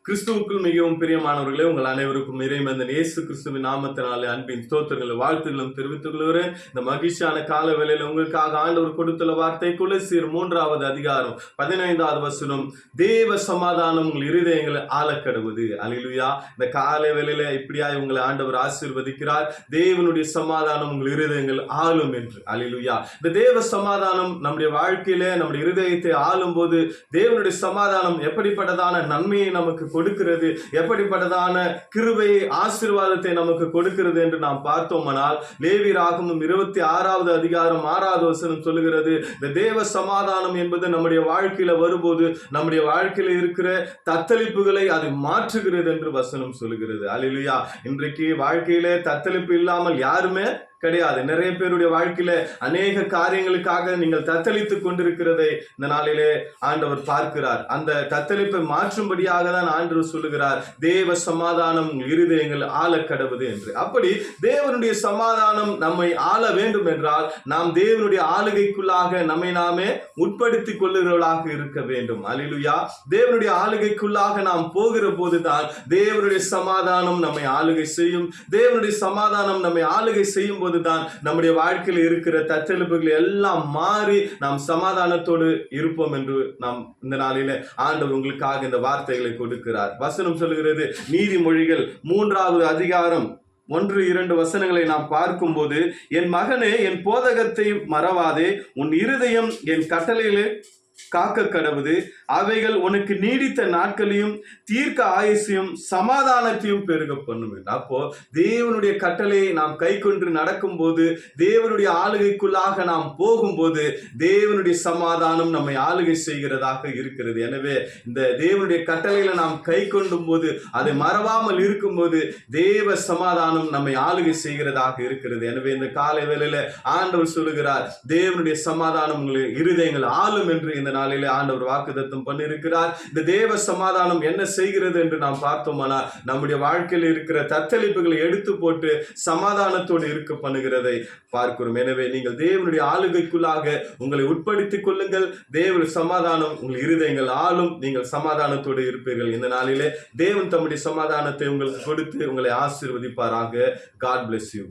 கிறிஸ்துவுக்குள் மிகவும் பிரியமானவர்களே, உங்கள் அனைவருக்கும் இறைமந்தன் இயேசு கிறிஸ்துவின் நாமத்தினாலே அன்பின் ஸ்தோத்திரங்களும் வாழ்த்துகளும் தெரிவித்துக் கொள்கிறேன். இந்த மகிழ்ச்சியான கால வேளையில உங்களுக்காக ஆண்டவர் கொடுத்துள்ள வார்த்தை கொலோசியர் 3வது அதிகாரம் 15வது வசனம், தேவ சமாதானம் உங்கள் இருதயங்களை ஆளக்கடவுது. அல்லேலூயா. இந்த கால வேளையில இப்படியாய் உங்களை ஆண்டவர் ஆசீர்வதிக்கிறார். தேவனுடைய சமாதானம் உங்கள் இருதயங்கள் ஆளும் என்று. அல்லேலூயா. இந்த தேவ சமாதானம் நம்முடைய வாழ்க்கையில நம்முடைய இருதயத்தை ஆளும் போது தேவனுடைய சமாதானம் எப்படிப்பட்டதான நன்மையை நமக்கு கொடுக்கிறது, எப்படிப்பட்டதான கிருபையை ஆசீர்வாதத்தை நமக்கு கொடுக்கிறது என்று நாம் பார்த்தோமானால், லேவியராகமம் 26வது அதிகாரம் 6வது வசனம் சொல்லுகிறது, இந்த தேவ சமாதானம் என்பது நம்முடைய வாழ்க்கையில வரும்போது நம்முடைய வாழ்க்கையில இருக்கிற தத்தளிப்புகளை அது மாற்றுகிறது என்று வசனம் சொல்லுகிறது. அல்லேலூயா. இன்றைக்கு வாழ்க்கையில தத்தளிப்பு இல்லாமல் யாருமே கிடையாது. நிறைய பேருடைய வாழ்க்கையில அநேக காரியங்களுக்காக நீங்கள் தத்தளித்துக் கொண்டிருக்கிறதை இந்த நாளிலே ஆண்டவர் பார்க்கிறார். அந்த தத்தளிப்பை மாற்றும்படியாக தான் ஆண்டவர் சொல்லுகிறார், தேவ சமாதானம் இருதயங்கள் ஆளக்கடவுது என்று. அப்படி தேவனுடைய சமாதானம் நம்மை ஆள வேண்டும் என்றால் நாம் தேவனுடைய ஆளுகைக்குள்ளாக நம்மை நாமே உட்படுத்திக் கொள்ளுகிறவர்களாக இருக்க வேண்டும். அல்லேலூயா. தேவனுடைய ஆளுகைக்குள்ளாக நாம் போகிற போதுதான் தேவனுடைய சமாதானம் நம்மை ஆளுகை செய்யும். தேவனுடைய சமாதானம் நம்மை ஆளுகை செய்யும் போது தான் நம்முடைய வாழ்க்கையில் இருக்கிற தத்தளிப்புகள் எல்லாம் மாறி நாம் சமாதானத்தோடு இருப்போம் என்று நாம் இந்த நாளில ஆண்டவர் உங்களுக்காக இந்த வார்த்தைகளை கொடுக்கிறார். வசனம் சொல்லுகிறது, நீதிமொழிகள் 3வது அதிகாரம் 1-2 வசனங்களை நாம் பார்க்கும்போது, என் மகனே என் போதகத்தை மறவாதே, உன் இருதயம் என் கட்டளையிலே காக்க கடவுது, அவைகள் உனக்கு நீடித்த நாட்களையும் தீர்க்க ஆயுசையும் சமாதானத்தையும் பெருக பண்ணும். அப்போ தேவனுடைய கட்டளையை நாம் கை கொண்டு நடக்கும் போது, தேவனுடைய ஆளுகைக்குள்ளாக நாம் போகும்போது தேவனுடைய சமாதானம் நம்மை ஆளுகை செய்கிறதாக இருக்கிறது. எனவே இந்த தேவனுடைய கட்டளையில நாம் கை கொண்டும் போது, அதை மறவாமல் இருக்கும்போது தேவ சமாதானம் நம்மை ஆளுகை செய்கிறதாக இருக்கிறது. எனவே இந்த காலை வேளையில ஆண்டவர் சொல்லுகிறார், தேவனுடைய சமாதானம் உங்களை இருதயங்கள் ஆளும் என்று இந்த நாளிலே ஆண்டவர் வாக்குத்தத்தம் பண்ணியிருக்கிறார். இந்த தேவ சமாதானம் என்ன செய்கிறது என்று நாம் பார்த்தோமானால், நம்முடைய வாழ்க்கையில் இருக்கிற தத்தளிப்புகளை எடுத்து போட்டு சமாதானத்தோடு இருக்க பண்ணுகிறதை பார்க்கிறோம். எனவே நீங்கள் தேவனுடைய ஆளுகைக்குள்ளாக உங்களை உட்படுத்திக் கொள்ளுங்கள். தேவ சமாதானம் உங்கள் இருதயங்கள் ஆளும், நீங்கள் சமாதானத்தோடு இருப்பீர்கள். இந்த நாளிலே தேவன் தம்முடைய சமாதானத்தை உங்களுக்கு கொடுத்து உங்களை ஆசீர்வதிப்பாராக. God bless you.